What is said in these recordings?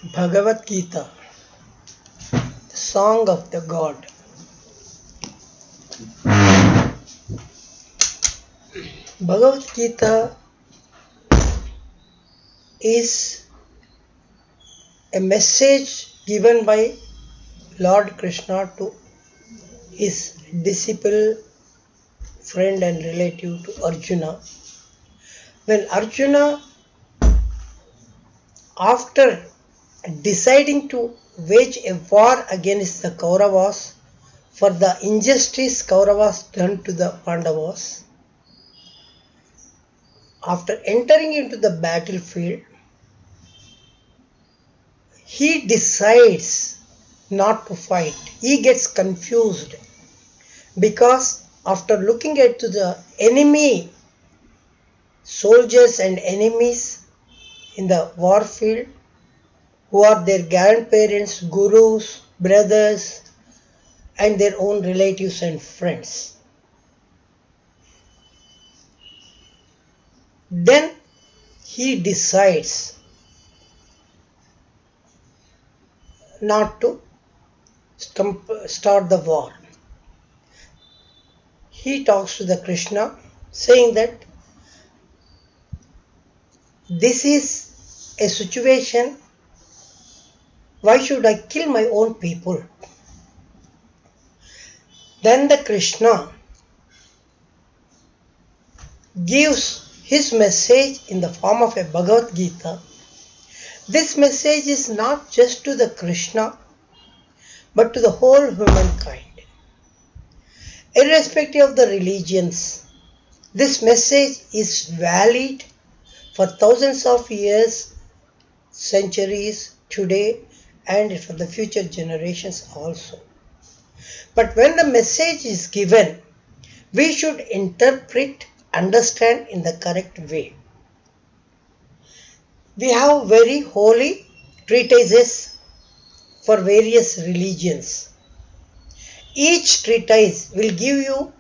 Bhagavad Gita, the song of the God. Bhagavad Gita is a message given by Lord Krishna to his disciple, friend and relative to Arjuna. When Arjuna, after deciding to wage a war against the Kauravas for the injustice Kauravas done to the Pandavas, after entering into the battlefield, he decides not to fight. He gets confused because after looking at the enemy soldiers and enemies in the war field, who are their grandparents, gurus, brothers, and their own relatives and friends, then he decides not to start the war. He talks to the Krishna saying that this is a situation, why should I kill my own people? Then the Krishna gives his message in the form of a Bhagavad Gita. This message is not just to the Krishna, but to the whole humankind. Irrespective of the religions, this message is valid for thousands of years, centuries, today, and for the future generations also. But when the message is given, we should interpret, understand in the correct way. We have very holy treatises for various religions. Each treatise will give you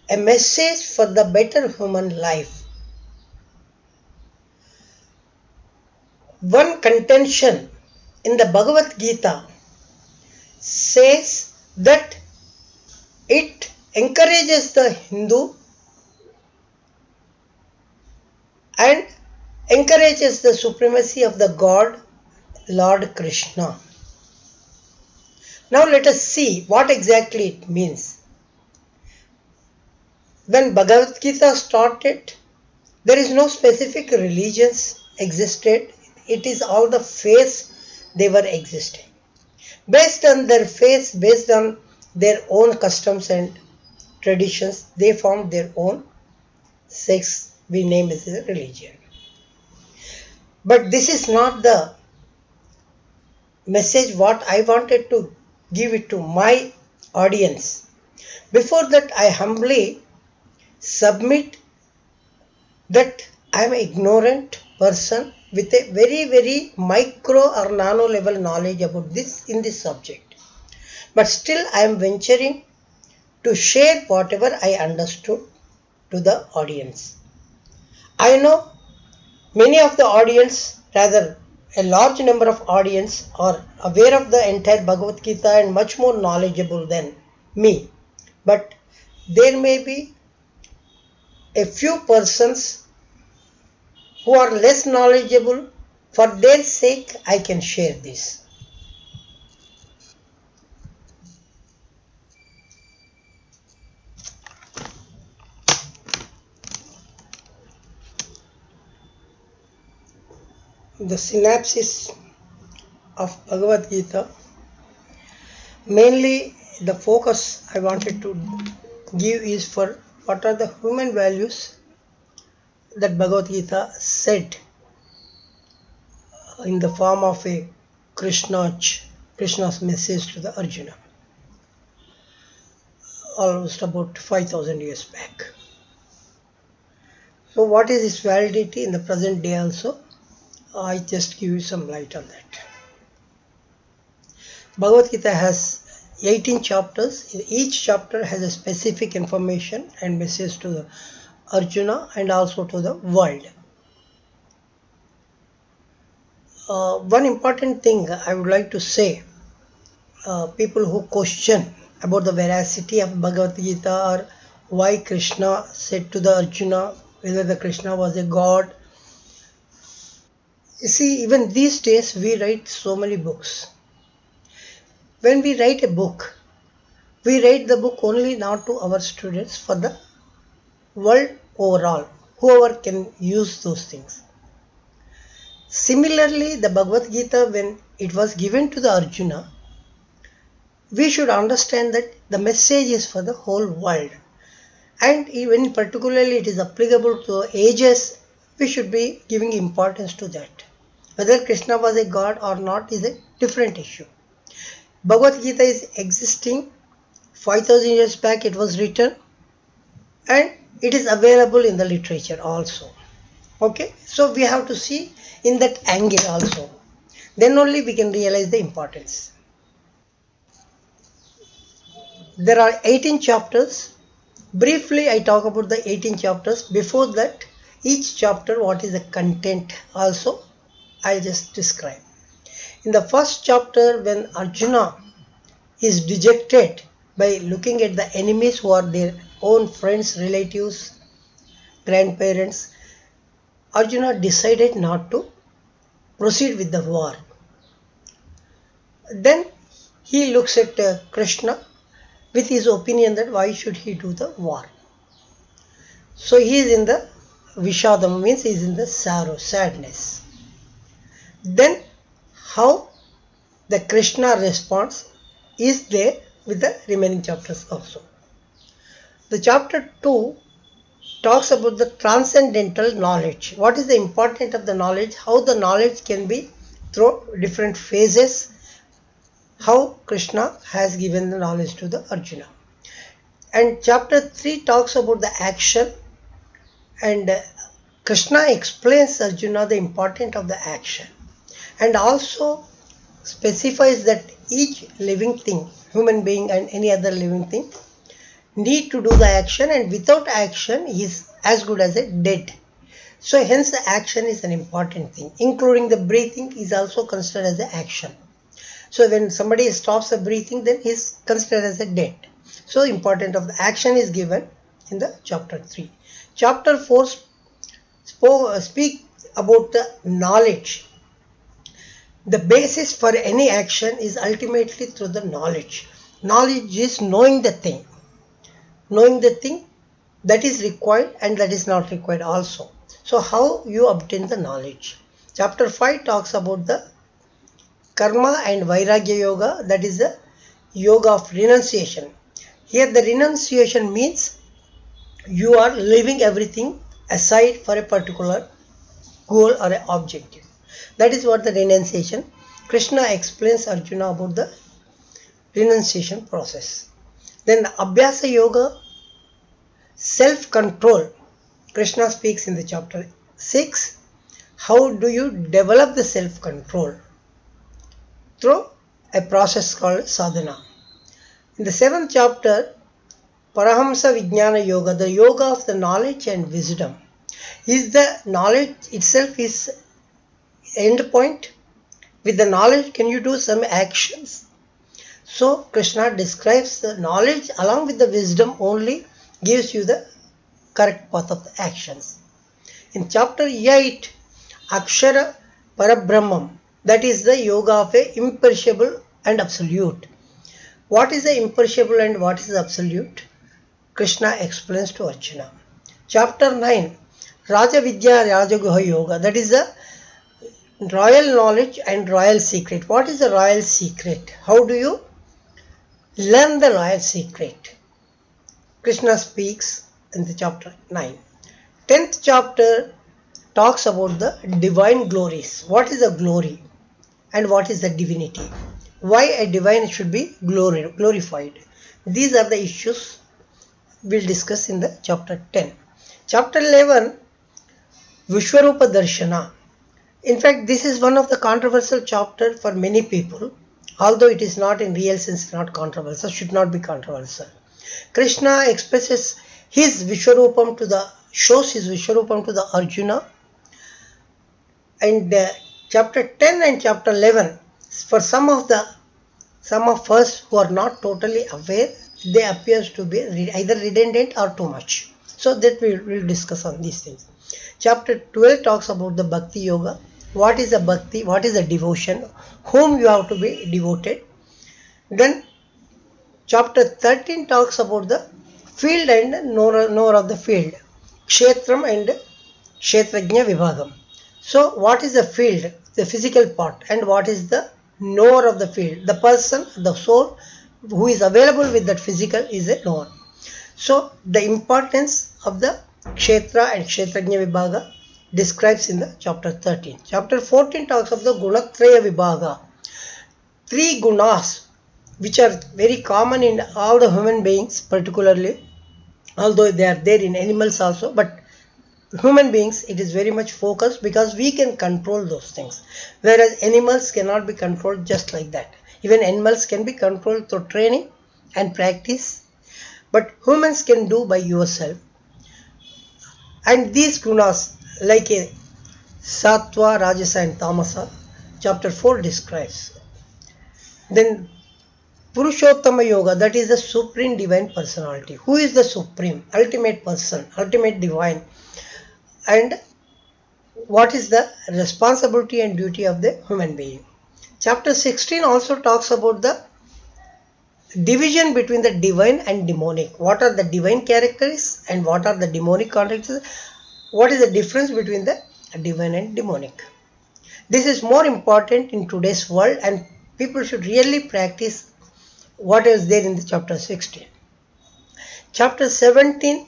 a message for the better human life. One contention in the Bhagavad Gita says that it encourages the Hindu and encourages the supremacy of the God, Lord Krishna. Now let us see what exactly it means. When Bhagavad Gita started, there is no specific religions existed. It is all the faiths they were existing. Based on their faiths, based on their own customs and traditions, they formed their own sects. We name it as a religion. But this is not the message what I wanted to give it to my audience. Before that, I humbly submit that I am an ignorant person with a very, very micro or nano level knowledge about this in this subject. But still I am venturing to share whatever I understood to the audience. I know many of the audience, rather a large number of audience, are aware of the entire Bhagavad Gita and much more knowledgeable than me. But there may be a few persons who are less knowledgeable. For their sake, I can share this. The synopsis of Bhagavad Gita, mainly the focus I wanted to give is for what are the human values that Bhagavad Gita said in the form of a Krishna's message to the Arjuna, almost about 5,000 years back. So what is its validity in the present day also? I just give you some light on that. Bhagavad Gita has 18 chapters. Each chapter has a specific information and message to the Arjuna and also to the world. One important thing I would like to say, people who question about the veracity of Bhagavad Gita, or why Krishna said to the Arjuna whether the Krishna was a god. You see, even these days we write so many books. When we write a book, we write the book only not to our students, for the world overall, whoever can use those things. Similarly, the Bhagavad Gita, when it was given to the Arjuna, we should understand that the message is for the whole world. And even particularly it is applicable to ages, we should be giving importance to that. Whether Krishna was a god or not is a different issue. Bhagavad Gita is existing 5000 years back, it was written, and it is available in the literature also. Okay, so we have to see in that angle also. Then only we can realize the importance. There are 18 chapters. Briefly, I talk about the 18 chapters. Before that, each chapter, what is the content also, I'll just describe. In the first chapter, when Arjuna is dejected by looking at the enemies who are their own friends, relatives, grandparents, Arjuna decided not to proceed with the war. Then he looks at Krishna with his opinion that why should he do the war. So he is in the Vishadam, means he is in the sorrow, sadness. Then how the Krishna response is there with the remaining chapters also. The chapter 2 talks about the transcendental knowledge. What is the importance of the knowledge? How the knowledge can be through different phases. How Krishna has given the knowledge to the Arjuna. And chapter 3 talks about the action, and Krishna explains Arjuna the importance of the action, and also specifies that each living thing, human being and any other living thing, need to do the action, and without action he is as good as a dead. So hence the action is an important thing. Including the breathing is also considered as an action. So when somebody stops the breathing, then he is considered as a dead. So important of the action is given in the chapter 3. Chapter 4 speak about the knowledge. The basis for any action is ultimately through the knowledge. Knowledge is knowing the thing. Knowing the thing that is required and that is not required also. So how you obtain the knowledge. Chapter 5 talks about the karma and vairagya yoga, that is the yoga of renunciation. Here the renunciation means you are leaving everything aside for a particular goal or an objective. That is what the renunciation. Krishna explains Arjuna about the renunciation process. Then the abhyasa yoga, self-control. Krishna speaks in the chapter 6. How do you develop the self-control? Through a process called sadhana. In the 7th chapter, Parahamsa Vijnana Yoga, the yoga of the knowledge and wisdom. Is the knowledge itself is end point? With the knowledge, can you do some actions? So Krishna describes the knowledge along with the wisdom only gives you the correct path of the actions. In chapter 8, Akshara Parabrahmam, that is the yoga of a imperishable and absolute. What is the imperishable and what is the absolute? Krishna explains to Arjuna. Chapter 9, Raja Vidya Raja Guha Yoga, that is the royal knowledge and royal secret. What is the royal secret? How do you learn the royal secret? Krishna speaks in the chapter 9. 10th chapter talks about the divine glories. What is the glory and what is the divinity? Why a divine should be glorified? These are the issues we'll discuss in the chapter 10. Chapter 11, Vishwarupa Darshana. In fact, this is one of the controversial chapters for many people. Although it is not in real sense not controversial, should not be controversial. Krishna expresses his Vishwarupam shows his Vishwarupam to the Arjuna. And Chapter 10 and chapter 11, for some of us who are not totally aware, they appears to be either redundant or too much. So that we will discuss on these things. Chapter 12 talks about the Bhakti Yoga. What is a Bhakti? What is a devotion? Whom you have to be devoted. Then chapter 13 talks about the field and knower of the field. Kshetram and Kshetrajna Vibhagam. So what is the field? The physical part. And what is the knower of the field? The person, the soul who is available with that physical is a knower. So the importance of the Kshetra and Kshetrajna Vibhaga describes in the chapter 13. Chapter 14 talks of the Gunatraya Vibhaga. 3 gunas which are very common in all the human beings particularly, although they are there in animals also, but human beings it is very much focused because we can control those things, whereas animals cannot be controlled just like that. Even animals can be controlled through training and practice, but humans can do by yourself. And these gunas like a sattva, rajasa and tamasa, chapter 4 describes. Then Purushottama Yoga, that is the supreme divine personality. Who is the supreme, ultimate person, ultimate divine, and what is the responsibility and duty of the human being. Chapter 16 also talks about the division between the divine and demonic. What are the divine characteristics and what are the demonic characteristics? What is the difference between the divine and demonic? This is more important in today's world, and people should really practice what is there in the chapter 16. Chapter 17,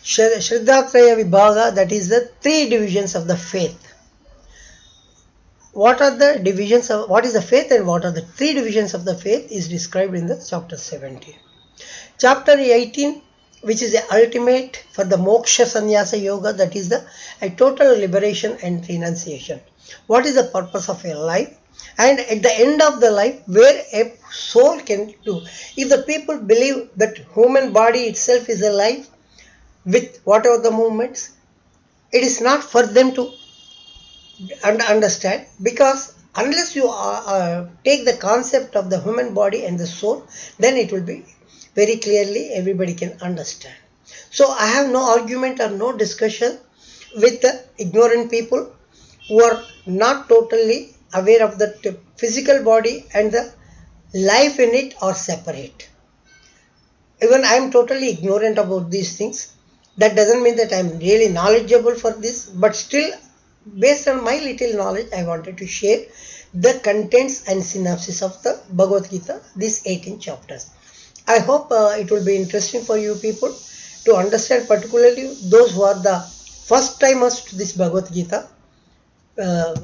Shraddhatraya Vibhaga, that is the 3 divisions of the faith. What are the divisions of, what is the faith and what are the 3 divisions of the faith is described in the chapter 17. Chapter 18, which is the ultimate for the moksha sannyasa yoga, that is a total liberation and renunciation. What is the purpose of a life? And at the end of the life, where a soul can do. If the people believe that human body itself is a life with whatever the movements, it is not for them to understand, because unless you take the concept of the human body and the soul, then it will be very clearly everybody can understand. So I have no argument or no discussion with the ignorant people who are not totally aware of the physical body and the life in it are separate. Even I am totally ignorant about these things. That doesn't mean that I am really knowledgeable for this, but still, based on my little knowledge, I wanted to share the contents and synopsis of the Bhagavad Gita, these 18 chapters. I hope it will be interesting for you people to understand, particularly those who are the first timers to this Bhagavad Gita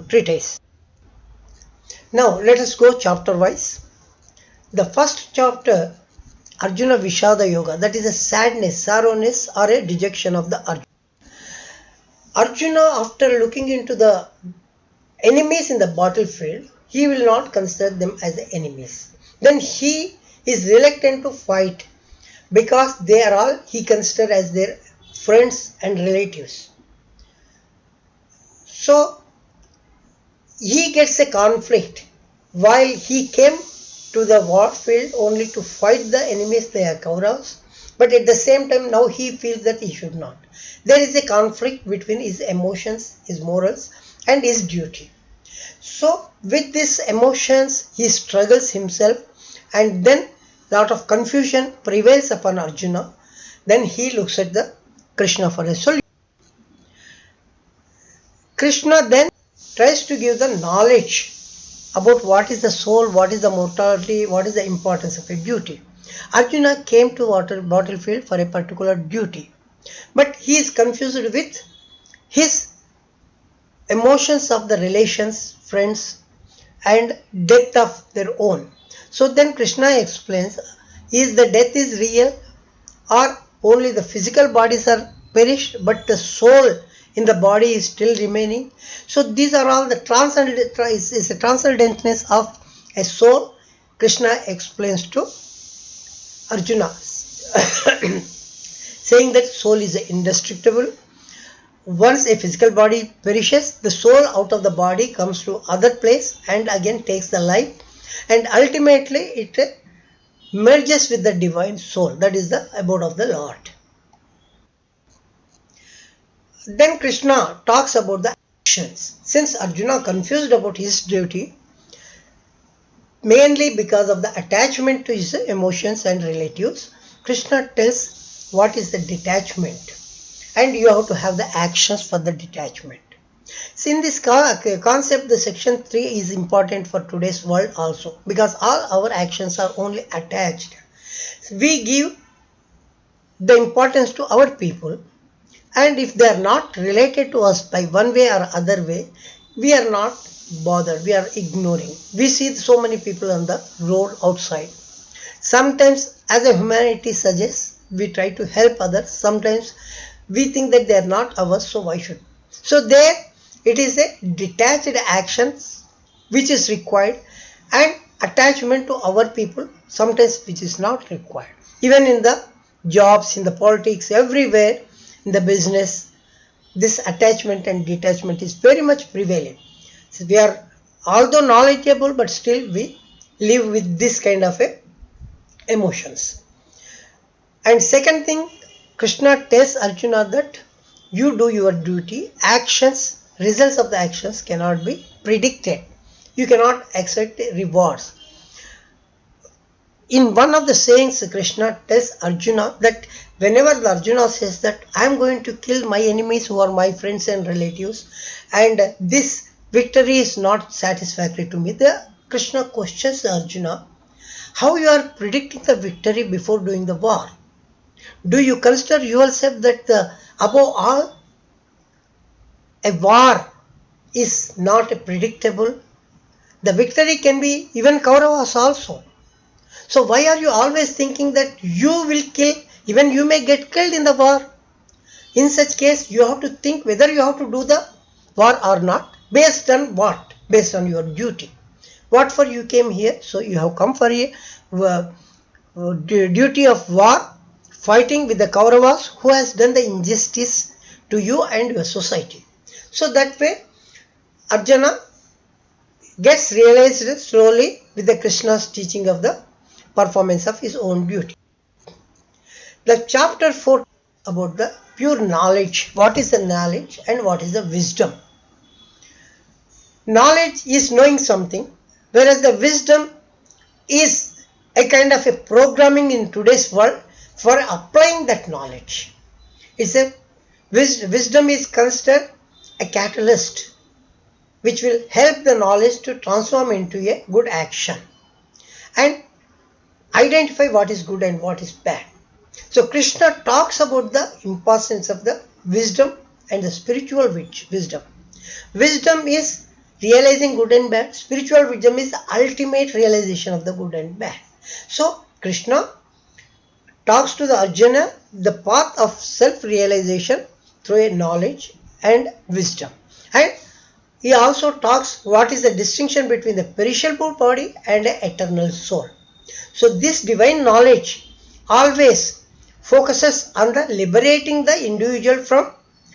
treatise. Now let us go chapter wise. The first chapter, Arjuna Vishada Yoga, that is a sadness, sorrowness or a dejection of the Arjuna. Arjuna, after looking into the enemies in the battlefield, he will not consider them as enemies. Then he is reluctant to fight because they are all he considered as their friends and relatives. So he gets a conflict while he came to the war field only to fight the enemies, they are Kauravas, but at the same time now he feels that he should not. There is a conflict between his emotions, his morals and his duty. So with these emotions he struggles himself, and then lot of confusion prevails upon Arjuna. Then he looks at the Krishna for a solution. Krishna then tries to give the knowledge about what is the soul, what is the mortality, what is the importance of a duty. Arjuna came to battlefield for a particular duty, but he is confused with his emotions of the relations, friends and death of their own. So then Krishna explains, is the death is real or only the physical bodies are perished but the soul in the body is still remaining. So these are all the transcendentness of a soul. Krishna explains to Arjuna saying that soul is indestructible, once a physical body perishes, the soul out of the body comes to other place and again takes the life, and ultimately it merges with the divine soul, that is the abode of the Lord. Then Krishna talks about the actions. Since Arjuna confused about his duty, mainly because of the attachment to his emotions and relatives, Krishna tells what is the detachment, and you have to have the actions for the detachment. So in this concept, the section 3 is important for today's world also, because all our actions are only attached. We give the importance to our people, and if they are not related to us by one way or other way, we are not bothered, we are ignoring. We see so many people on the road outside. Sometimes as a humanity suggests, we try to help others. Sometimes we think that they are not ours, so why should. So there it is a detached action which is required, and attachment to our people sometimes which is not required. Even in the jobs, in the politics, everywhere, in the business, this attachment and detachment is very much prevalent. So we are although knowledgeable, but still we live with this kind of emotions. And second thing, Krishna tells Arjuna that you do your duty. Actions, results of the actions cannot be predicted. You cannot expect rewards. In one of the sayings, Krishna tells Arjuna that whenever the Arjuna says that I am going to kill my enemies who are my friends and relatives, and this victory is not satisfactory to me, the Krishna questions Arjuna, how you are predicting the victory before doing the war? Do you consider yourself that above all, a war is not predictable? The victory can be even Kauravas also. So why are you always thinking that you will kill, even you may get killed in the war? In such case, you have to think whether you have to do the war or not. Based on what? Based on your duty. What for you came here? So you have come for a duty of war, fighting with the Kauravas who has done the injustice to you and your society. So that way, Arjuna gets realized slowly with the Krishna's teaching of the performance of his own duty. The chapter 4 about the pure knowledge. What is the knowledge and what is the wisdom? Knowledge is knowing something, whereas the wisdom is a kind of a programming in today's world for applying that knowledge. It's a wisdom is considered a catalyst which will help the knowledge to transform into a good action and identify what is good and what is bad. So Krishna talks about the importance of the wisdom and the spiritual wisdom. Wisdom is realizing good and bad. Spiritual wisdom is the ultimate realization of the good and bad. So Krishna talks to the Arjuna the path of self-realization through a knowledge and wisdom. And he also talks what is the distinction between the perishable body and an eternal soul. So this divine knowledge always focuses on the liberating the individual from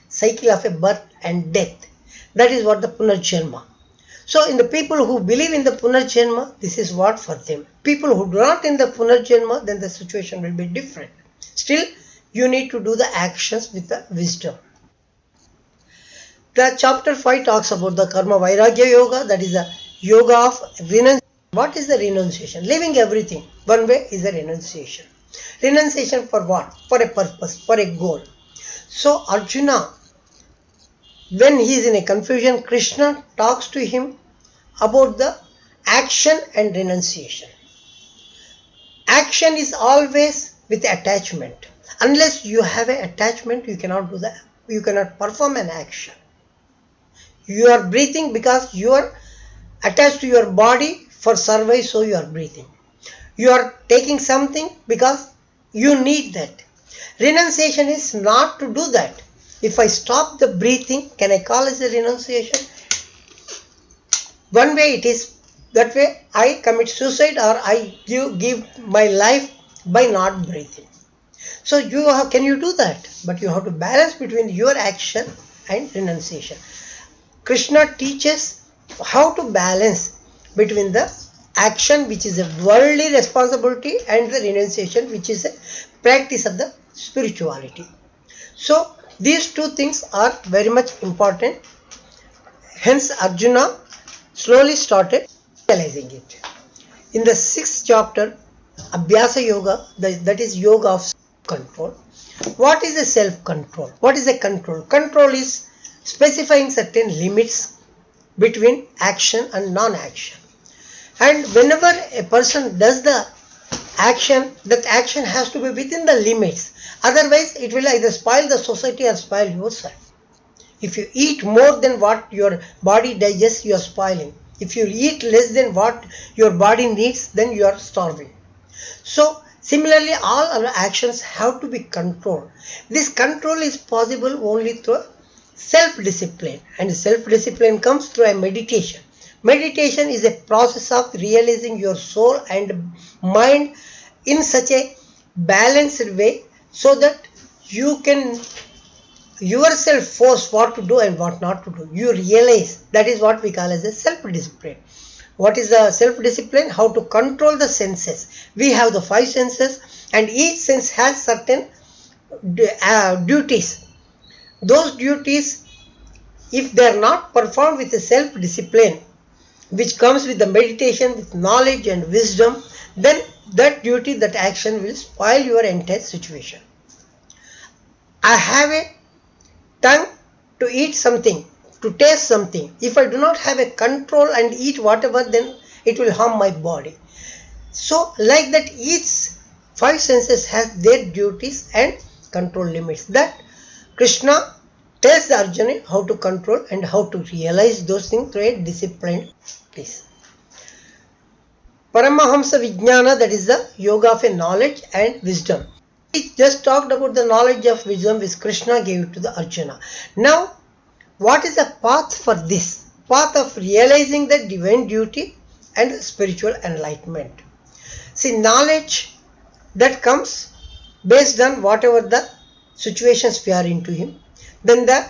cycle of a birth and death. That is what the Punarjanma. So in the people who believe in the Punarjanma, this is what for them. People who do not in the Punarjanma, then the situation will be different. Still, you need to do the actions with the wisdom. The chapter 5 talks about the Karma Vairagya Yoga, that is the yoga of renunciation. What is the renunciation? Leaving everything. One way is the renunciation. Renunciation for what? For a purpose, for a goal. So Arjuna, when he is in a confusion, Krishna talks to him about the action and renunciation. Action is always with attachment. Unless you have an attachment, you cannot do that. You cannot perform an action. You are breathing because you are attached to your body for survival, so you are breathing. You are taking something because you need that. Renunciation is not to do that. If I stop the breathing, can I call as a renunciation? One way it is, that way I commit suicide or I give my life by not breathing. So can you do that? But you have to balance between your action and renunciation. Krishna teaches how to balance between the action, which is a worldly responsibility, and the renunciation, which is a practice of the spirituality. So these two things are very much important. Hence Arjuna slowly started realizing it. In the 6th chapter, Abhyasa Yoga, that is yoga of self-control. What is a self-control? What is a control? Control is specifying certain limits between action and non-action. And whenever a person does the action, that action has to be within the limits. Otherwise, it will either spoil the society or spoil yourself. If you eat more than what your body digests, you are spoiling. If you eat less than what your body needs, then you are starving. So, similarly, all our actions have to be controlled. This control is possible only through self-discipline, and self-discipline comes through a meditation. Meditation is a process of realizing your soul and mind in such a balanced way so that you can yourself force what to do and what not to do. You realize, that is what we call as a self-discipline. What is the self-discipline? How to control the senses. We have the 5 senses, and each sense has certain duties. Those duties, if they are not performed with a self-discipline, which comes with the meditation, with knowledge and wisdom, then that duty, that action will spoil your entire situation. I have a tongue to eat something, to taste something. If I do not have a control and eat whatever, then it will harm my body. So like that, each 5 senses has their duties and control limits. That Krishna tells the Arjuna how to control and how to realize those things through a disciplined practice. Paramahamsa Vijnana, that is the yoga of a knowledge and wisdom. We just talked about the knowledge of wisdom which Krishna gave to the Arjuna. Now, what is the path for this? Path of realizing the divine duty and spiritual enlightenment. See, knowledge that comes based on whatever the situations we are into him, then the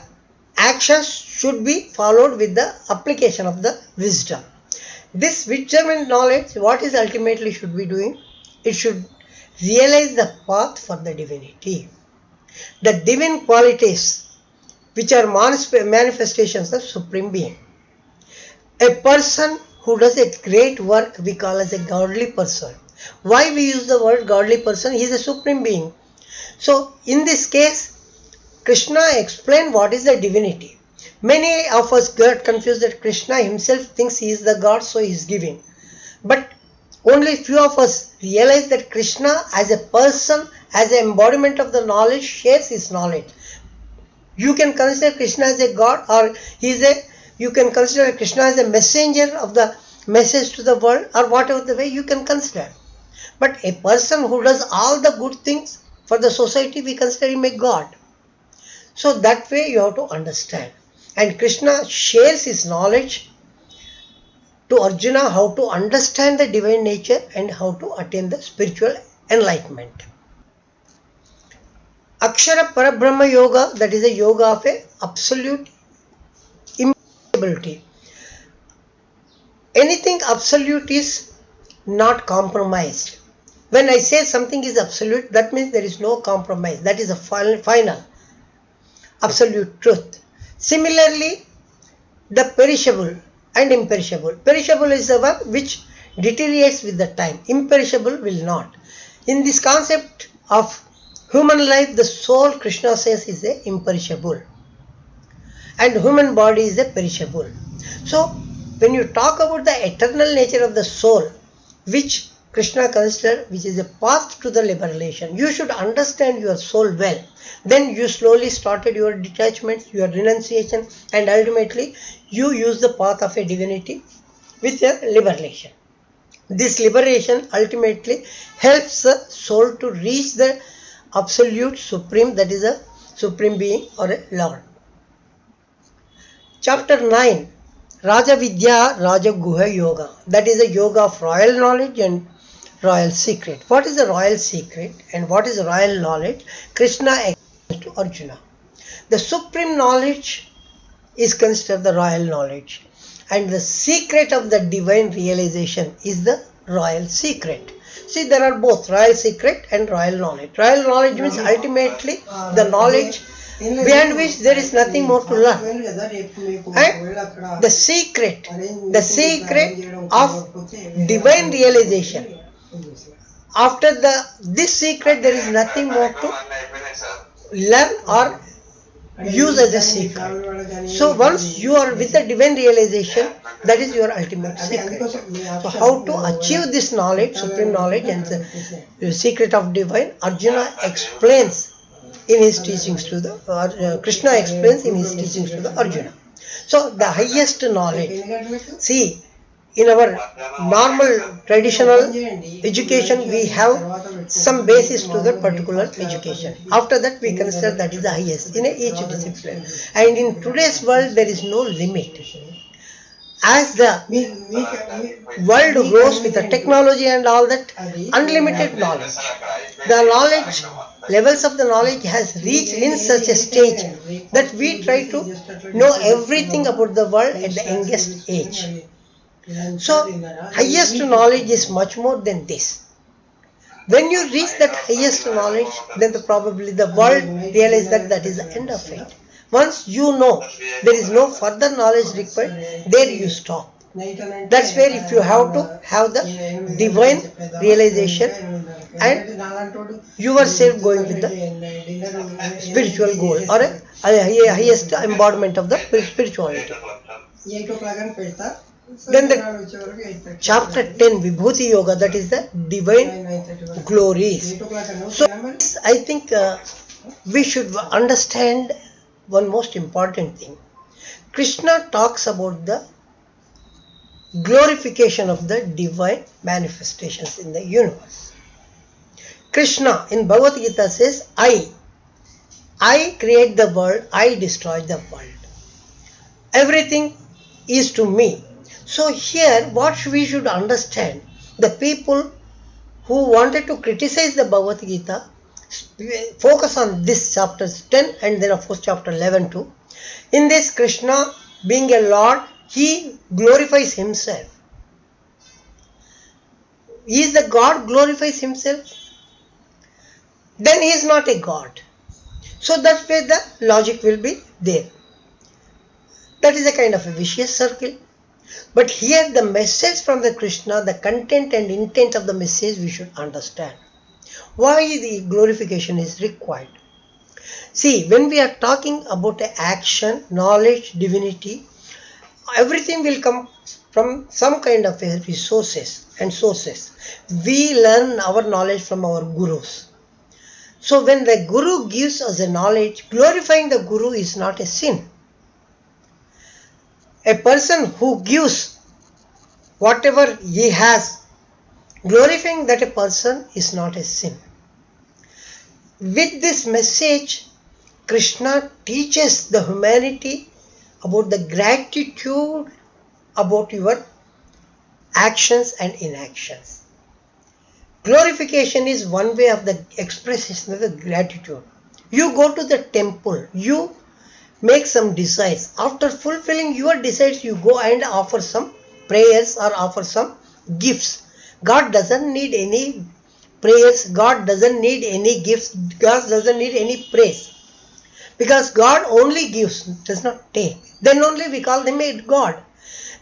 actions should be followed with the application of the wisdom. This wisdom and knowledge, what is ultimately should be doing? It should realize the path for the divinity. The divine qualities, which are manifestations of Supreme Being. A person who does a great work, we call as a godly person. Why we use the word godly person? He is a Supreme Being. So, in this case, Krishna explained what is the divinity. Many of us get confused that Krishna himself thinks he is the God, so he is giving. But only few of us realize that Krishna as a person, as an embodiment of the knowledge, shares his knowledge. You can consider Krishna as a God, or you can consider Krishna as a messenger of the message to the world, or whatever the way you can consider. But a person who does all the good things for the society, we consider him a God. So that way you have to understand. And Krishna shares his knowledge to Arjuna how to understand the divine nature and how to attain the spiritual enlightenment. Akshara Parabrahma Yoga, that is a yoga of a absolute immutability. Anything absolute is not compromised. When I say something is absolute, that means there is no compromise. That is a final absolute truth. Similarly, the perishable and imperishable. Perishable is the one which deteriorates with the time. Imperishable will not. In this concept of human life, the soul, Krishna says, is a imperishable. And human body is a perishable. So, when you talk about the eternal nature of the soul, which Krishna considers, which is a path to the liberation, you should understand your soul well. Then you slowly started your detachment, your renunciation, and ultimately you use the path of a divinity with your liberation. This liberation ultimately helps the soul to reach the absolute supreme, that is a supreme being or a Lord. Chapter 9, Raja Vidya Raja Guha Yoga, that is a yoga of royal knowledge and royal secret. What is a royal secret and what is royal knowledge? Krishna explains to Arjuna. The supreme knowledge is considered the royal knowledge, and the secret of the divine realization is the royal secret. See, there are both royal secret and royal knowledge. Royal knowledge means ultimately the knowledge behind which there is nothing more to learn. And the secret of divine realization. After this secret, there is nothing more to learn or use as a secret. So once you are with the divine realization, that is your ultimate secret. So how to achieve this knowledge, supreme knowledge and the secret of divine, Arjuna explains in his teachings to the Krishna explains in his teachings to the Arjuna. So the highest knowledge, see, in our normal traditional education we have some basis to that particular education. After that we consider that is the highest in each discipline. And in today's world there is no limit. As the world grows with the technology and all that, unlimited knowledge. The knowledge, levels of the knowledge has reached in such a stage that we try to know everything about the world at the youngest age. So, highest knowledge is much more than this. When you reach that highest knowledge, then probably the world realizes that that is the end of it. Once you know there is no further knowledge required, there you stop. That's where if you have to have the divine realization and yourself going with the spiritual goal or a highest embodiment of the spirituality. Then the chapter 10, Vibhuti Yoga, that is the divine glories. So I think we should understand one most important thing. Krishna talks about the glorification of the divine manifestations in the universe. Krishna in Bhagavad Gita says, I create the world, I destroy the world. Everything is to me. So here what we should understand, the people who wanted to criticize the Bhagavad Gita focus on this chapter 10 and then of course chapter 11 too. In this, Krishna being a Lord, he glorifies himself. Is the God glorifies himself? Then he is not a God. So that's where the logic will be there. That is a kind of a vicious circle. But here the message from the Krishna, the content and intent of the message we should understand. Why the glorification is required? See, when we are talking about action, knowledge, divinity, everything will come from some kind of resources and sources. We learn our knowledge from our gurus. So when the guru gives us a knowledge, glorifying the guru is not a sin. A person who gives whatever he has, glorifying that a person is not a sin. With this message, Krishna teaches the humanity about the gratitude about your actions and inactions. Glorification is one way of the expression of the gratitude. You go to the temple, you make some desires. After fulfilling your desires, you go and offer some prayers or offer some gifts. God doesn't need any prayers, God doesn't need any gifts, God doesn't need any praise. Because God only gives, does not take. Then only we call him a God.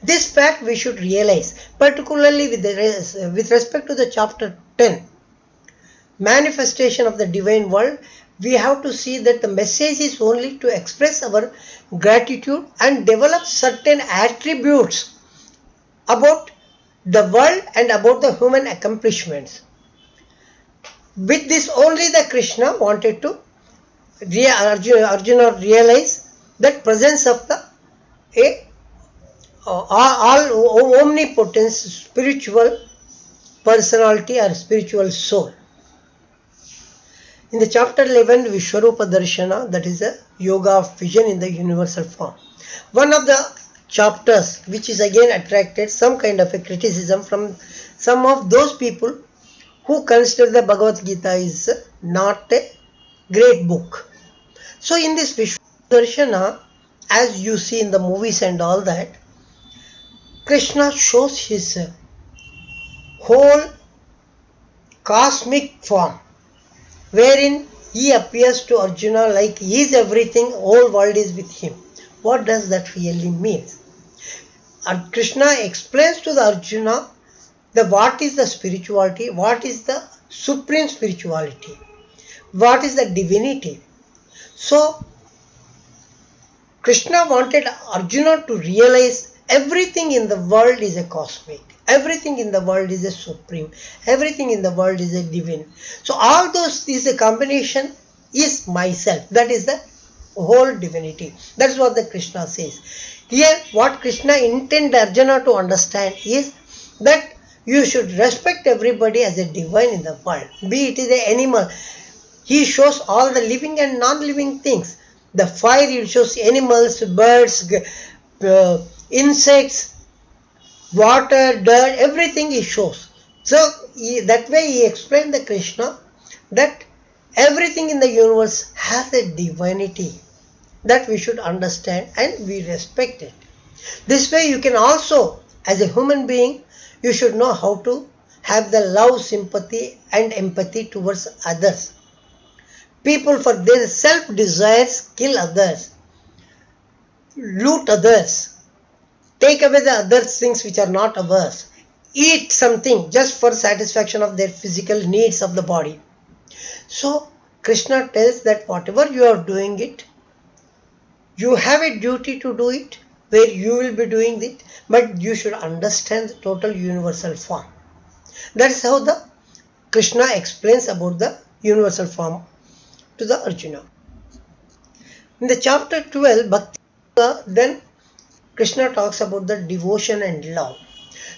This fact we should realize, particularly with respect to the chapter 10, manifestation of the divine world. We have to see that the message is only to express our gratitude and develop certain attributes about the world and about the human accomplishments. With this only the Krishna wanted to Arjuna realize that presence of the all omnipotent spiritual personality or spiritual soul. In the chapter 11, Vishwarupa Darshana, that is a yoga of vision in the universal form. One of the chapters which is again attracted some kind of a criticism from some of those people who consider the Bhagavad Gita is not a great book. So in this Vishwa Darshana, as you see in the movies and all that, Krishna shows his whole cosmic form, wherein he appears to Arjuna like he is everything, whole world is with him. What does that really mean? And Krishna explains to the Arjuna the what is the spirituality, what is the supreme spirituality, what is the divinity. So Krishna wanted Arjuna to realize everything in the world is a cosmic, everything in the world is a supreme, everything in the world is a divine. So all those is a combination is myself. That is the whole divinity. That's what the Krishna says. Here what Krishna intended Arjuna to understand is that you should respect everybody as a divine in the world. Be it is an animal. He shows all the living and non-living things. The fire, he shows animals, birds, insects, water, dirt, everything he shows. So that way he explained the Krishna that everything in the universe has a divinity that we should understand and we respect it. This way you can also, as a human being, you should know how to have the love, sympathy and empathy towards others. People for their self-desires kill others, loot others, take away the other things which are not ours, eat something just for satisfaction of their physical needs of the body. So Krishna tells that whatever you are doing it, you have a duty to do it, where you will be doing it, but you should understand the total universal form. That is how the Krishna explains about the universal form to the Arjuna. In the chapter 12, Bhakti, then Krishna talks about the devotion and love.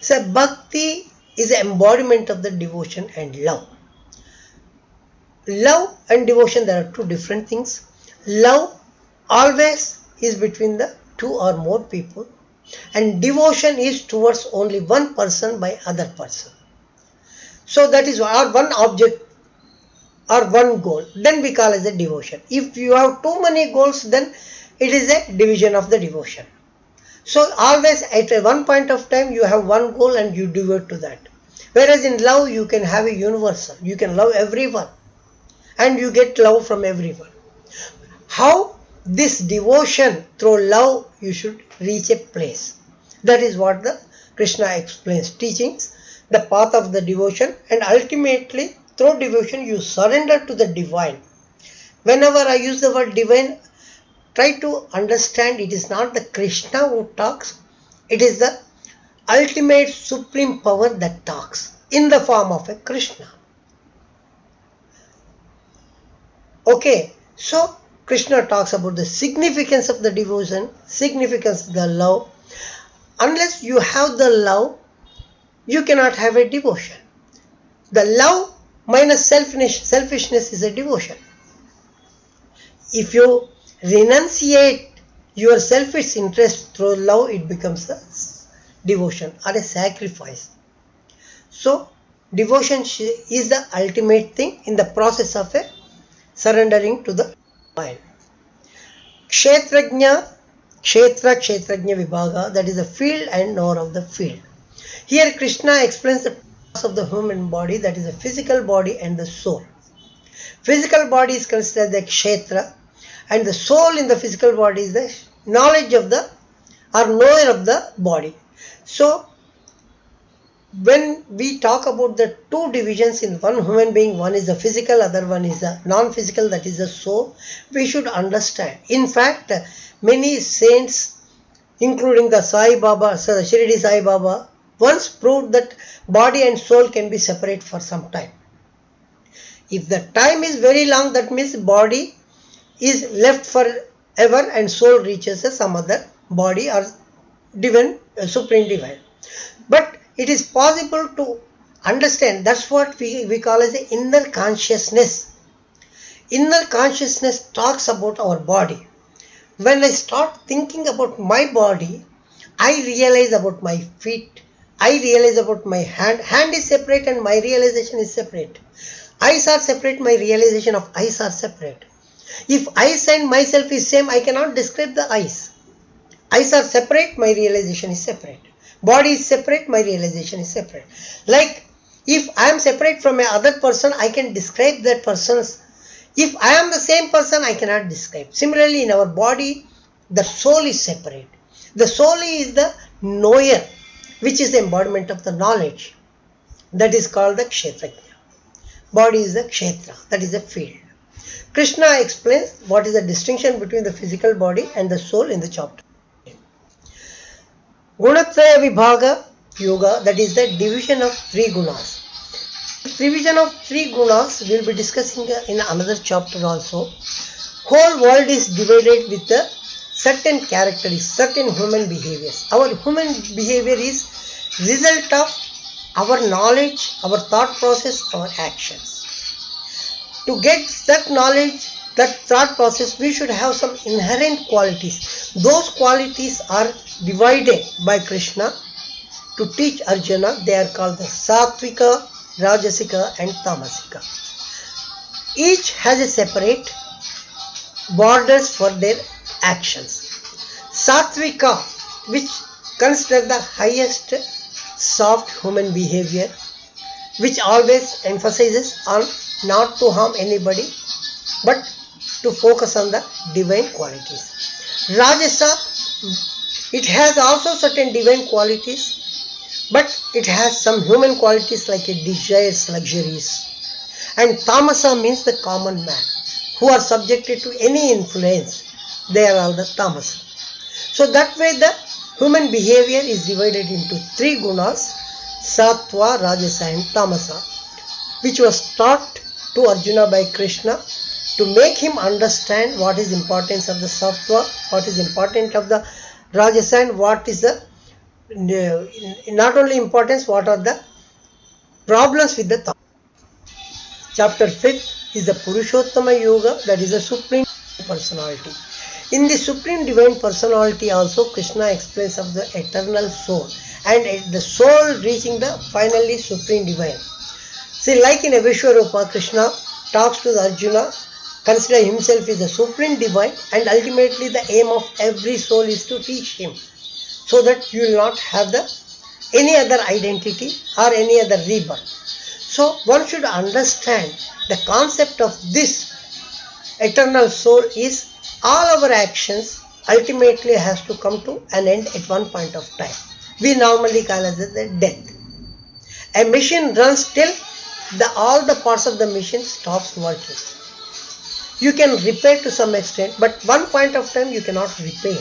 So Bhakti is the embodiment of the devotion and love. Love and devotion, there are two different things. Love always is between the two or more people, and devotion is towards only one person by other person. So that is our one object or one goal, then we call as a devotion. If you have too many goals, then it is a division of the devotion. So always at one point of time you have one goal and you devote to that. Whereas in love you can have a universal, you can love everyone and you get love from everyone. How this devotion through love you should reach a place. That is what the Krishna explains, teachings the path of the devotion, and ultimately through devotion you surrender to the divine. Whenever I use the word divine, try to understand it is not the Krishna who talks, it is the ultimate supreme power that talks in the form of a Krishna. Okay, so Krishna talks about the significance of the devotion, significance of the love. Unless you have the love, you cannot have a devotion. The love minus selfishness is a devotion. If you renunciate your selfish interest through love, it becomes a devotion or a sacrifice. So devotion is the ultimate thing in the process of a surrendering to the divine. Kshetrajna, Kshetrajna Vibhaga, that is the field and knower of the field. Here Krishna explains the parts of the human body, that is the physical body and the soul. Physical body is considered the Kshetra, and the soul in the physical body is the knowledge of the or knower of the body. So when we talk about the two divisions in one human being, one is the physical, other one is the non-physical, that is the soul, we should understand. In fact, many saints, including the Sai Baba, so the Shirdi Sai Baba, once proved that body and soul can be separate for some time. If the time is very long, that means body is left forever and soul reaches some other body or divine, supreme divine. But it is possible to understand, that's what we call as the inner consciousness. Inner consciousness talks about our body. When I start thinking about my body, I realize about my feet, I realize about my hand. Hand is separate and my realization is separate. Eyes are separate, my realization of eyes are separate. If eyes and myself is same, I cannot describe the eyes. Eyes are separate, my realization is separate. Body is separate, my realization is separate. Like, if I am separate from a other person, I can describe that person's. If I am the same person, I cannot describe. Similarly, in our body, the soul is separate. The soul is the knower, which is the embodiment of the knowledge. That is called the kshetrajna. Body is the kshetra, that is the field. Krishna explains what is the distinction between the physical body and the soul in the chapter. Gunatraya Vibhaga Yoga, that is the division of three gunas. Division of three gunas we will be discussing in another chapter also. Whole world is divided with the certain characteristics, certain human behaviors. Our human behavior is result of our knowledge, our thought process, our actions. To get that knowledge, that thought process, we should have some inherent qualities. Those qualities are divided by Krishna to teach Arjuna. They are called the Sattvika, Rajasika and Tamasika. Each has a separate borders for their actions. Sattvika, which consider the highest soft human behavior, which always emphasizes on not to harm anybody, but to focus on the divine qualities. Rajasa, it has also certain divine qualities, but it has some human qualities like it desires luxuries. And Tamasa means the common man, who are subjected to any influence. They are all the Tamasa. So that way the human behavior is divided into three gunas, Sattva, Rajasa and Tamasa, which was taught to Arjuna by Krishna to make him understand what is importance of the Sattva, what is important of the Rajasa and what is the, not only importance, what are the problems with the Tamasa. Chapter 5th is the Purushottama Yoga, that is the Supreme Personality. In the Supreme Divine Personality also Krishna explains of the eternal soul and the soul reaching the finally Supreme Divine. See, like in Vishwarupa, Krishna talks to the Arjuna, consider himself as the Supreme Divine, and ultimately the aim of every soul is to teach him, so that you will not have the any other identity or any other rebirth. So one should understand the concept of this eternal soul is all our actions ultimately has to come to an end at one point of time. We normally call it the death. A machine runs till all the parts of the machine stops working. You can repair to some extent, but one point of time you cannot repair.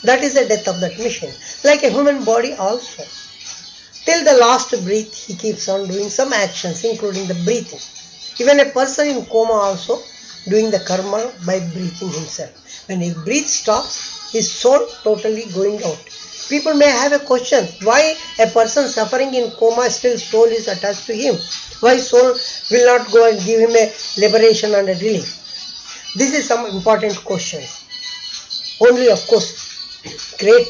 That is the death of that machine. Like a human body also. Till the last breath, he keeps on doing some actions, including the breathing. Even a person in coma also doing the karma by breathing himself. When his breath stops, his soul totally going out. People may have a question, why a person suffering in coma still soul is attached to him? Why soul will not go and give him a liberation and a relief? This is some important questions. Only, of course, great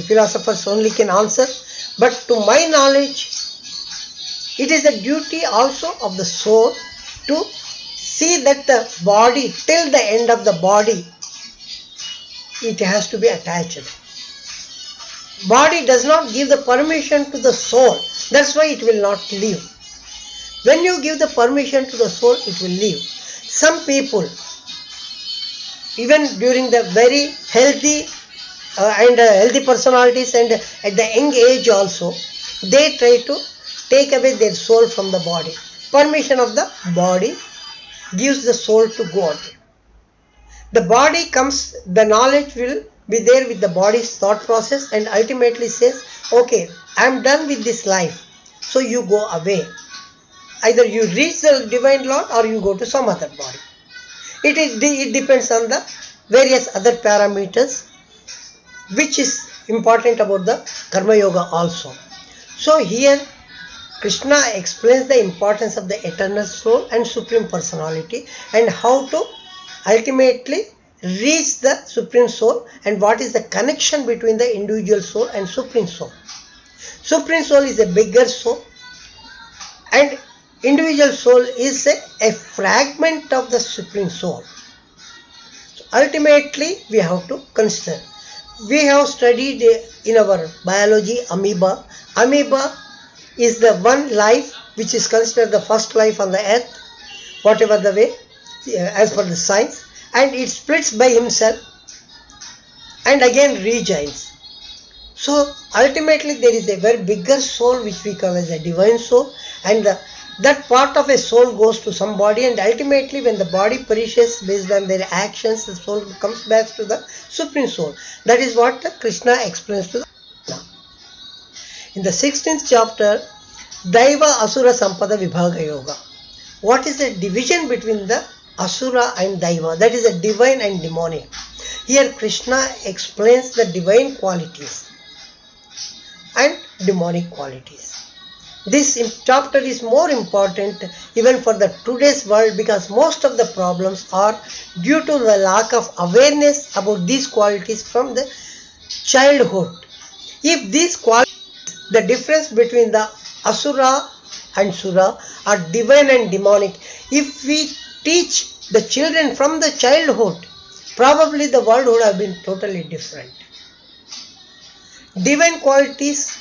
philosophers only can answer. But to my knowledge, it is the duty also of the soul to see that the body, till the end of the body, it has to be attached. Body does not give the permission to the soul. That's why it will not live. When you give the permission to the soul, it will live. Some people, even during the very healthy healthy personalities and at the young age also, they try to take away their soul from the body. Permission of the body gives the soul to go out. The body comes, the knowledge will be there with the body's thought process and ultimately says, okay, I am done with this life, so you go away. Either you reach the divine Lord or you go to some other body. It depends on the various other parameters which is important about the Karma Yoga also. So here Krishna explains the importance of the eternal soul and Supreme Personality and how to ultimately reach the Supreme Soul and what is the connection between the individual soul and Supreme Soul. Supreme Soul is a bigger soul and individual soul is a fragment of the Supreme Soul. ultimately we have to consider. We have studied in our biology amoeba. Amoeba is the one life which is considered the first life on the earth, whatever the way, as per the science, and it splits by himself and again rejoins. So ultimately there is a very bigger soul which we call as a divine soul, and that part of a soul goes to some body, and ultimately when the body perishes based on their actions, the soul comes back to the supreme soul. That is what Krishna explains to the in the 16th chapter, Daiva Asura Sampada Vibhaga Yoga. What is the division between the Asura and Daiva? That is a divine and demonic. Here Krishna explains the divine qualities and demonic qualities. This chapter is more important even for the today's world, because most of the problems are due to the lack of awareness about these qualities from the childhood. If these qualities, the difference between the Asura and Sura are divine and demonic, if we teach the children from the childhood, probably the world would have been totally different. Divine qualities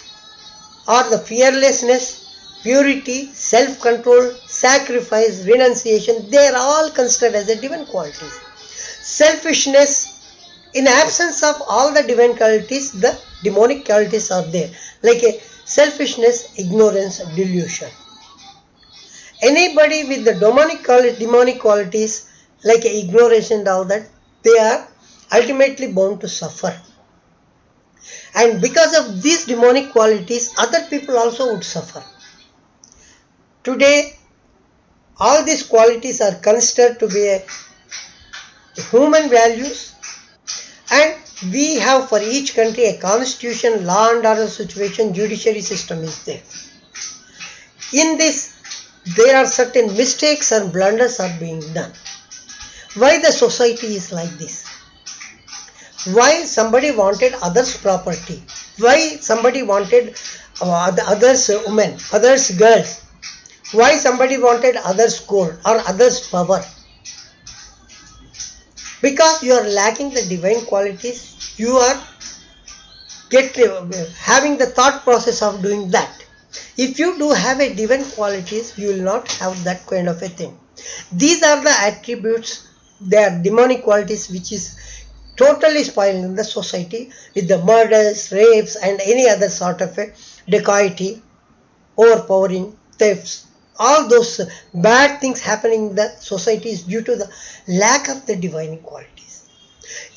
are the fearlessness, purity, self-control, sacrifice, renunciation. They are all considered as the divine qualities. Selfishness, in absence of all the divine qualities, the demonic qualities are there, like a selfishness, ignorance, delusion. Anybody with the demonic qualities like ignorance and all that, they are ultimately bound to suffer. And because of these demonic qualities, other people also would suffer. Today, all these qualities are considered to be human values, and we have for each country a constitution, law and order situation, judiciary system is there. In this, there are certain mistakes and blunders are being done. Why the society is like this? Why somebody wanted others' property? Why somebody wanted others' women, others' girls? Why somebody wanted others' gold or others' power? Because you are lacking the divine qualities, you are having the thought process of doing that. If you do have a divine qualities, you will not have that kind of a thing. These are the attributes, they are demonic qualities which is totally spoiling the society with the murders, rapes and any other sort of a dacoity, overpowering, thefts. All those bad things happening in the society is due to the lack of the divine qualities.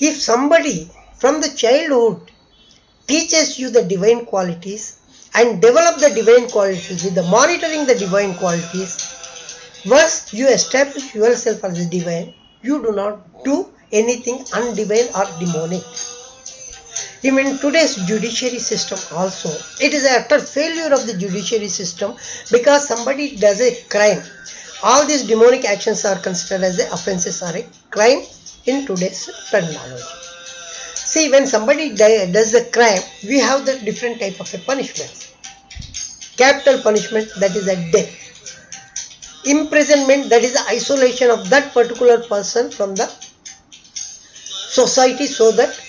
If somebody from the childhood teaches you the divine qualities and develop the divine qualities with the monitoring the divine qualities, once you establish yourself as a divine, you do not do anything undivine or demonic. Even today's judiciary system also, it is an utter failure of the judiciary system, because somebody does a crime. All these demonic actions are considered as offenses or a crime in today's terminology. See, when somebody does a crime, we have the different type of a punishments. Capital punishment, that is a death. Imprisonment, that is the isolation of that particular person from the society, so that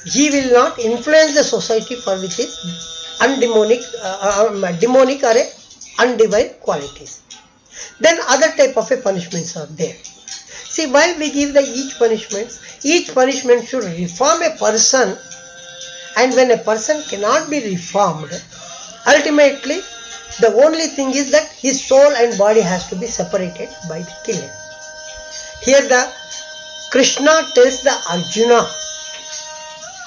he will not influence the society for with his demonic or a undivine qualities. Then other type of a punishments are there. See, why we give the each punishment should reform a person, and when a person cannot be reformed, ultimately the only thing is that his soul and body has to be separated by the killing. Here the Krishna tells the Arjuna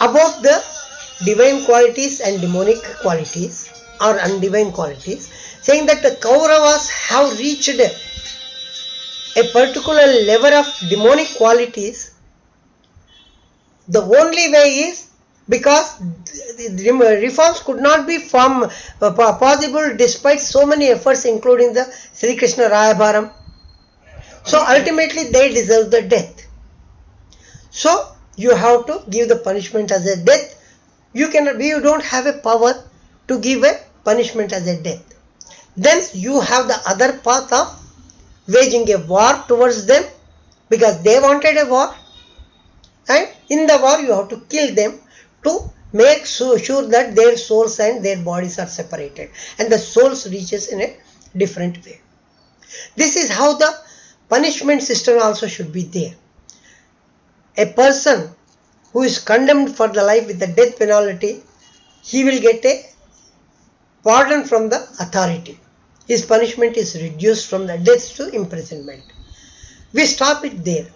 about the divine qualities and demonic qualities or undivine qualities, saying that the Kauravas have reached a particular level of demonic qualities. The only way is because the reforms could not be possible despite so many efforts, including the Sri Krishna Rayabharam. So ultimately they deserve the death. So you have to give the punishment as a death. You don't have a power to give a punishment as a death. Then you have the other path of waging a war towards them, because they wanted a war. and in the war you have to kill them to make sure that their souls and their bodies are separated and the souls reaches in a different way. This is how the punishment system also should be there. A person who is condemned for the life with the death penalty, he will get a pardon from the authority. His punishment is reduced from the death to imprisonment. We stop it there.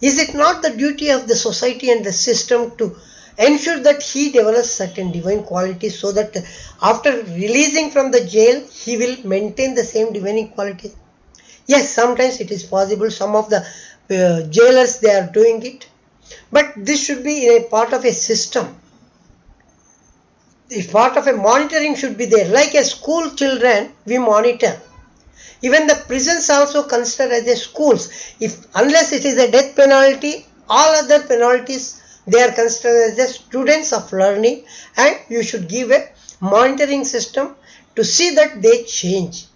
Is it not the duty of the society and the system to ensure that he develops certain divine qualities so that after releasing from the jail, he will maintain the same divine qualities? Yes, sometimes it is possible. Some of the jailers, they are doing it. But this should be a part of a system. If part of a monitoring should be there. Like a school children, we monitor. Even the prisons also considered as a schools. If unless it is a death penalty, all other penalties, they are considered as the students of learning, and you should give a monitoring system to see that they change.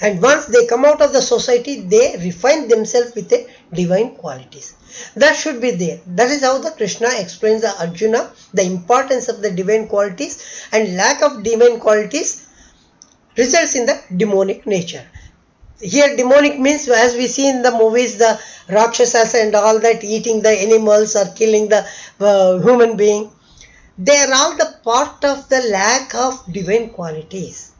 And once they come out of the society, they refine themselves with a divine qualities. That should be there. That is how the Krishna explains the Arjuna the importance of the divine qualities, and lack of divine qualities results in the demonic nature. Here demonic means, as we see in the movies, the Rakshasas and all that eating the animals or killing the human being. They are all the part of the lack of divine qualities.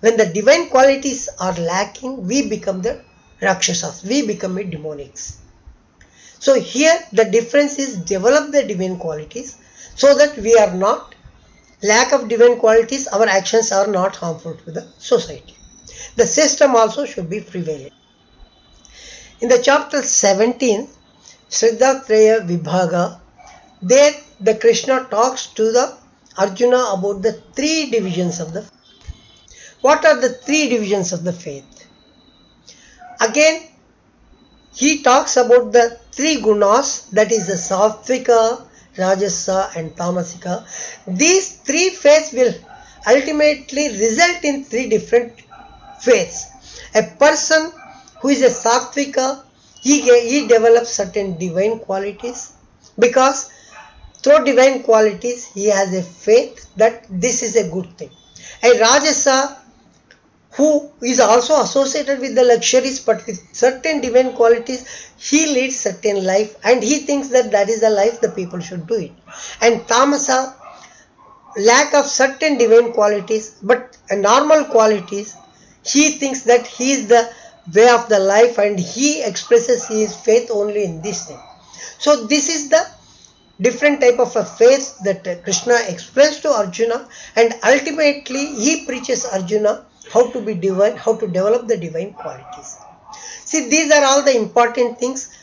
When the divine qualities are lacking, we become the Rakshasas, we become a demonics. So here the difference is develop the divine qualities so that we are not lack of divine qualities, our actions are not harmful to the society. The system also should be prevalent. In the chapter 17, Shraddha Vibhaga, there the Krishna talks to the Arjuna about the three divisions of the faith. What are the three divisions of the faith? Again, he talks about the three gunas, that is the Sattvika, Rajasa and Tamasika. These three faiths will ultimately result in three different faiths. A person who is a Sattvika, he develops certain divine qualities, because through divine qualities he has a faith that this is a good thing. A Rajasa, who is also associated with the luxuries but with certain divine qualities, he leads certain life and he thinks that that is the life the people should do it. And Tamasa, lack of certain divine qualities but normal qualities, he thinks that he is the way of the life and he expresses his faith only in this thing. So this is the different type of a faith that Krishna explains to Arjuna, and ultimately he preaches Arjuna how to be divine, how to develop the divine qualities. See, these are all the important things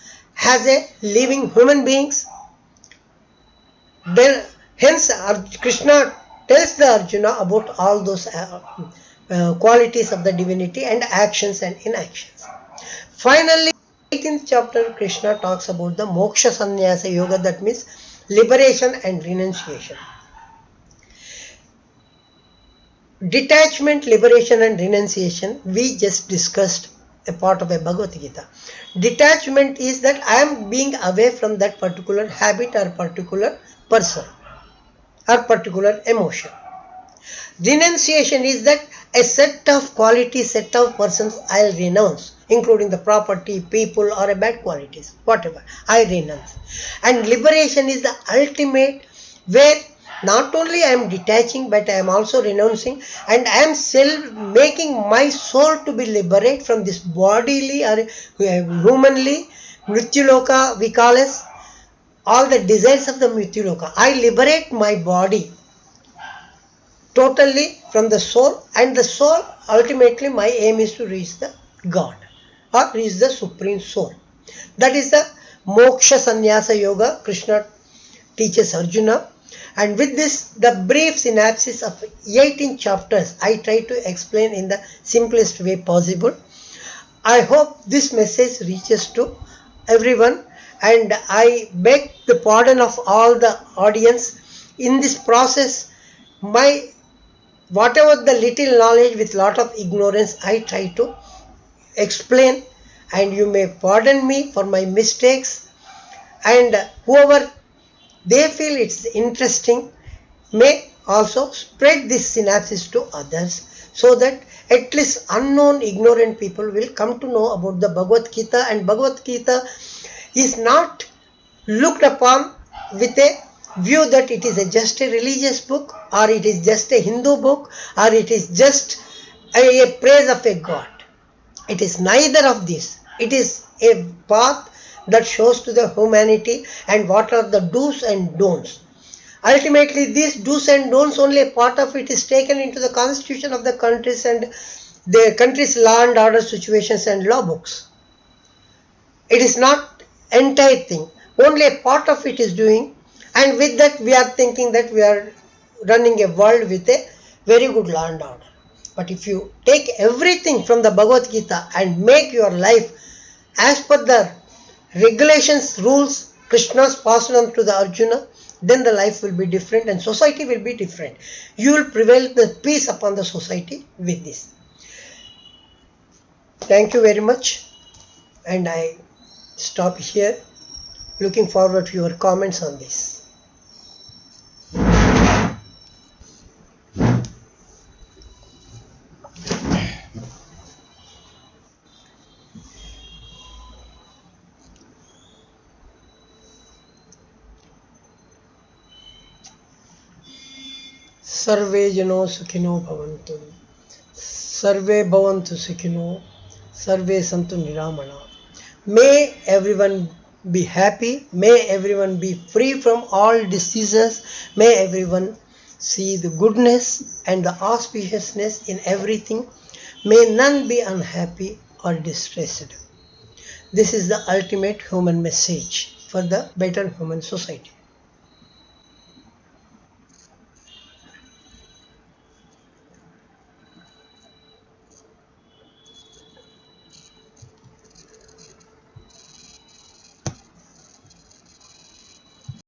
as a living human beings. Then, hence, Krishna tells the Arjuna about all those qualities of the divinity and actions and inactions. Finally, 18th chapter, Krishna talks about the moksha sannyasa yoga, that means liberation and renunciation. Detachment, liberation and renunciation, we just discussed a part of a Bhagavad Gita. Detachment is that I am being away from that particular habit or particular person or particular emotion. Renunciation is that a set of qualities, set of persons I'll renounce, including the property, people or a bad qualities, whatever, I renounce. And liberation is the ultimate, where not only I am detaching but I am also renouncing, and I am making my soul to be liberated from this bodily or humanly, Mrityuloka we call as, all the desires of the Mrityuloka. I liberate my body totally from the soul, and the soul, ultimately my aim is to reach the God or reach the Supreme Soul. That is the Moksha Sannyasa Yoga Krishna teaches Arjuna. And with this, the brief synopsis of 18 chapters I try to explain in the simplest way possible. I hope this message reaches to everyone, and I beg the pardon of all the audience. In this process, whatever the little knowledge with lot of ignorance, I try to explain, and you may pardon me for my mistakes. and whoever they feel it's interesting may also spread this synopsis to others, so that at least unknown ignorant people will come to know about the Bhagavad Gita. And Bhagavad Gita is not looked upon with a view that it is just a religious book, or it is just a Hindu book, or it is just a praise of a god. It is neither of these. It is a path that shows to the humanity and what are the do's and don'ts. Ultimately, these do's and don'ts, only a part of it is taken into the constitution of the countries and the country's law and order situations and law books. It is not entire thing. Only a part of it is doing, and with that we are thinking that we are running a world with a very good law and order. But if you take everything from the Bhagavad Gita and make your life as per the regulations, rules Krishna's passed on to the Arjuna, then the life will be different and society will be different. You will prevail the peace upon the society with this. Thank you very much, and I stop here. Looking forward to your comments on this. Sarve jano sukhino bhavantu. Sarve bhavantu sukhino. Sarve santu niramana. May everyone be happy. May everyone be free from all diseases. May everyone see the goodness and the auspiciousness in everything. May none be unhappy or distressed. This is the ultimate human message for the better human society.